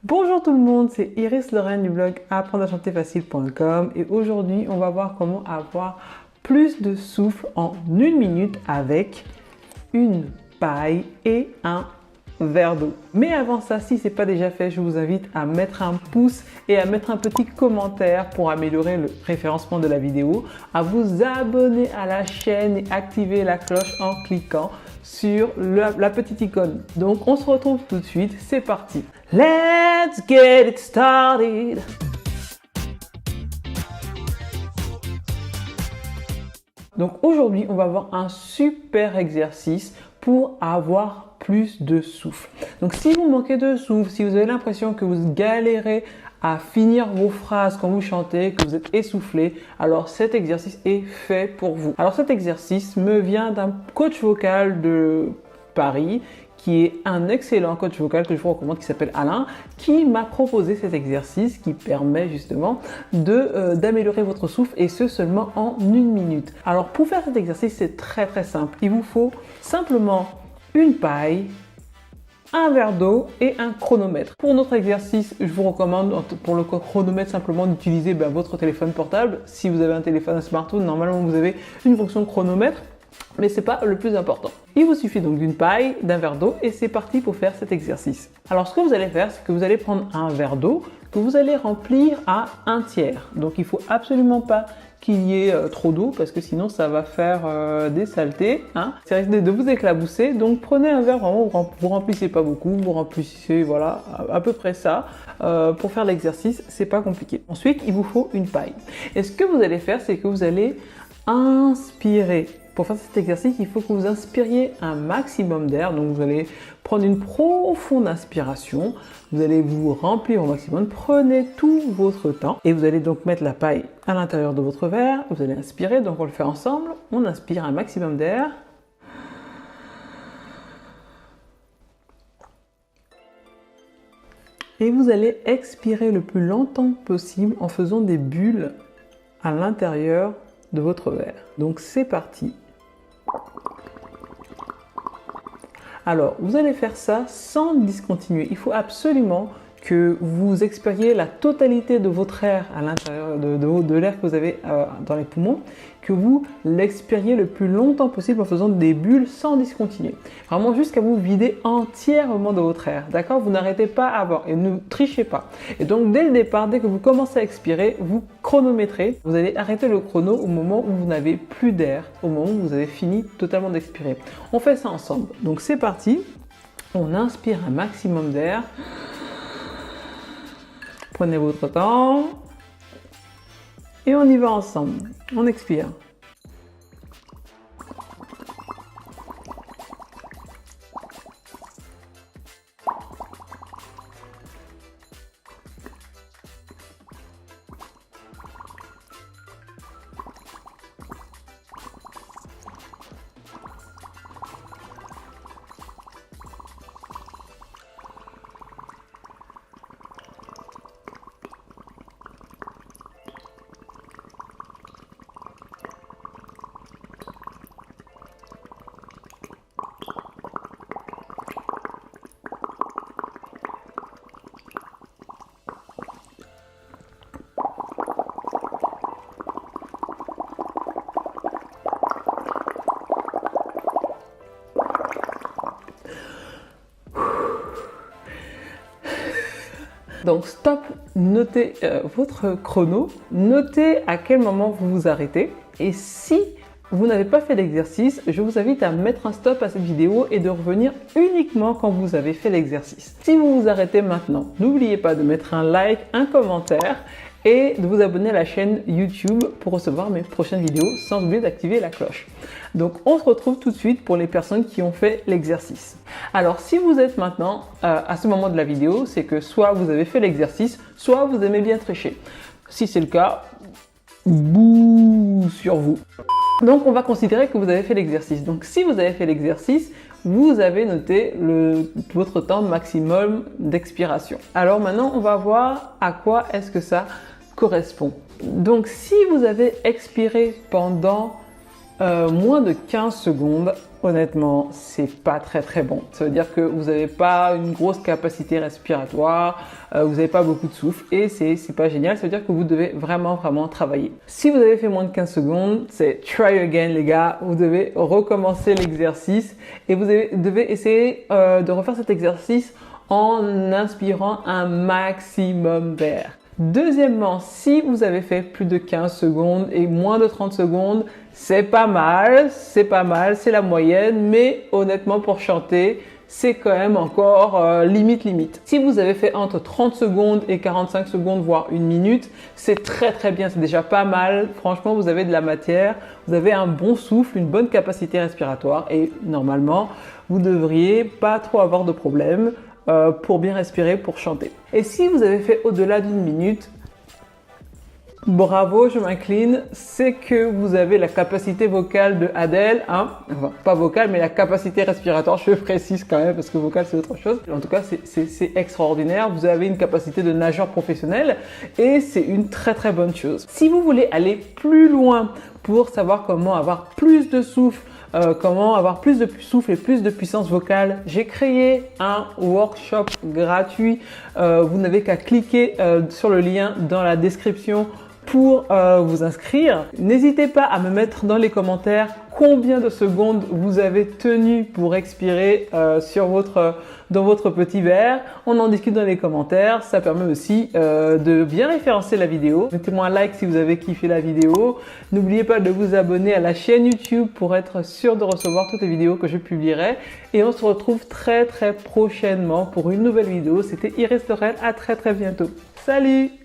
Bonjour tout le monde, c'est Iris Lorraine du blog apprendre-à-chanter-facile.com et aujourd'hui on va voir comment avoir plus de souffle en 1 minute avec une paille et un verre d'eau. Mais avant ça, si ce n'est pas déjà fait, je vous invite à mettre un pouce et à mettre un petit commentaire pour améliorer le référencement de la vidéo, à vous abonner à la chaîne et activer la cloche en cliquant sur la petite icône. Donc on se retrouve tout de suite, c'est parti. Let's get it started. Donc aujourd'hui, on va voir un super exercice pour avoir plus de souffle. Donc si vous manquez de souffle, si vous avez l'impression que vous galérez à finir vos phrases quand vous chantez, que vous êtes essoufflé, alors cet exercice est fait pour vous. Alors cet exercice me vient d'un coach vocal de Paris qui est un excellent coach vocal que je vous recommande, qui s'appelle Alain, qui m'a proposé cet exercice qui permet justement d'améliorer votre souffle et ce seulement en 1 minute. Alors pour faire cet exercice, c'est très simple. Il vous faut simplement une paille, un verre d'eau et un chronomètre. Pour notre exercice, je vous recommande pour le chronomètre simplement d'utiliser votre téléphone portable. Si vous avez un téléphone, un smartphone, normalement vous avez une fonction chronomètre, mais c'est pas le plus important. Il vous suffit donc d'une paille, d'un verre d'eau et c'est parti pour faire cet exercice. Alors ce que vous allez faire, c'est que vous allez prendre un verre d'eau que vous allez remplir à 1/3. Donc il faut absolument pas qu'il y ait trop d'eau parce que sinon ça va faire des saletés. Ça risque de vous éclabousser. Donc prenez un verre, vraiment, vous remplissez pas beaucoup, vous remplissez voilà à peu près ça. Pour faire l'exercice, c'est pas compliqué. Ensuite, il vous faut une paille. Et ce que vous allez faire, c'est que vous allez inspirer. Pour faire cet exercice, il faut que vous inspiriez un maximum d'air. Donc vous allez prendre une profonde inspiration. Vous allez vous remplir au maximum. Prenez tout votre temps. Et vous allez donc mettre la paille à l'intérieur de votre verre. Vous allez inspirer. Donc on le fait ensemble. On inspire un maximum d'air. Et vous allez expirer le plus longtemps possible en faisant des bulles à l'intérieur de votre verre. Donc c'est parti. Alors, vous allez faire ça sans discontinuer. Il faut absolument que vous expiriez la totalité de votre air à l'intérieur de l'air que vous avez dans les poumons, que vous l'expiriez le plus longtemps possible en faisant des bulles sans discontinuer. Vraiment jusqu'à vous vider entièrement de votre air. D'accord? Vous n'arrêtez pas à avoir et ne trichez pas. Et donc, dès le départ, dès que vous commencez à expirer, vous chronométrez. Vous allez arrêter le chrono au moment où vous n'avez plus d'air, au moment où vous avez fini totalement d'expirer. On fait ça ensemble. Donc, c'est parti. On inspire un maximum d'air. Prenez votre temps et on y va ensemble. On expire. Donc stop, notez votre chrono, notez à quel moment vous vous arrêtez et si vous n'avez pas fait l'exercice, je vous invite à mettre un stop à cette vidéo et de revenir uniquement quand vous avez fait l'exercice. Si vous vous arrêtez maintenant, n'oubliez pas de mettre un like, un commentaire et de vous abonner à la chaîne YouTube pour recevoir mes prochaines vidéos sans oublier d'activer la cloche. Donc on se retrouve tout de suite pour les personnes qui ont fait l'exercice. Alors si vous êtes maintenant à ce moment de la vidéo, c'est que soit vous avez fait l'exercice, soit vous aimez bien tricher. Si c'est le cas, bouh sur vous. Donc on va considérer que vous avez fait l'exercice. Donc si vous avez fait l'exercice, vous avez noté votre temps maximum d'expiration. Alors maintenant on va voir à quoi est-ce que ça correspond. Donc si vous avez expiré pendant Moins de 15 secondes, honnêtement, c'est pas très bon. Ça veut dire que vous n'avez pas une grosse capacité respiratoire, vous n'avez pas beaucoup de souffle et c'est pas génial. Ça veut dire que vous devez vraiment travailler. Si vous avez fait moins de 15 secondes, c'est try again les gars. Vous devez recommencer l'exercice et vous devez essayer de refaire cet exercice en inspirant un maximum d'air. Deuxièmement, si vous avez fait plus de 15 secondes et moins de 30 secondes, c'est pas mal, c'est la moyenne, mais honnêtement pour chanter, c'est quand même encore limite. Si vous avez fait entre 30 secondes et 45 secondes, voire une minute, c'est très bien, c'est déjà pas mal. Franchement, vous avez de la matière, vous avez un bon souffle, une bonne capacité respiratoire et normalement, vous devriez pas trop avoir de problème pour bien respirer, pour chanter. Et si vous avez fait au-delà d'une minute, bravo, je m'incline, c'est que vous avez la capacité vocale de Adele, hein, enfin, pas vocale, mais la capacité respiratoire, je précise quand même, parce que vocale c'est autre chose. En tout cas, c'est extraordinaire, vous avez une capacité de nageur professionnel et c'est une très bonne chose. Si vous voulez aller plus loin pour savoir comment avoir plus de souffle, comment avoir plus de souffle et plus de puissance vocale, j'ai créé un workshop gratuit. Vous n'avez qu'à cliquer sur le lien dans la description pour vous inscrire. N'hésitez pas à me mettre dans les commentaires combien de secondes vous avez tenu pour expirer dans votre petit verre. On en discute dans les commentaires. Ça permet aussi de bien référencer la vidéo. Mettez-moi un like si vous avez kiffé la vidéo. N'oubliez pas de vous abonner à la chaîne YouTube pour être sûr de recevoir toutes les vidéos que je publierai. Et on se retrouve très prochainement pour une nouvelle vidéo. C'était Iris Laurel. À très bientôt. Salut!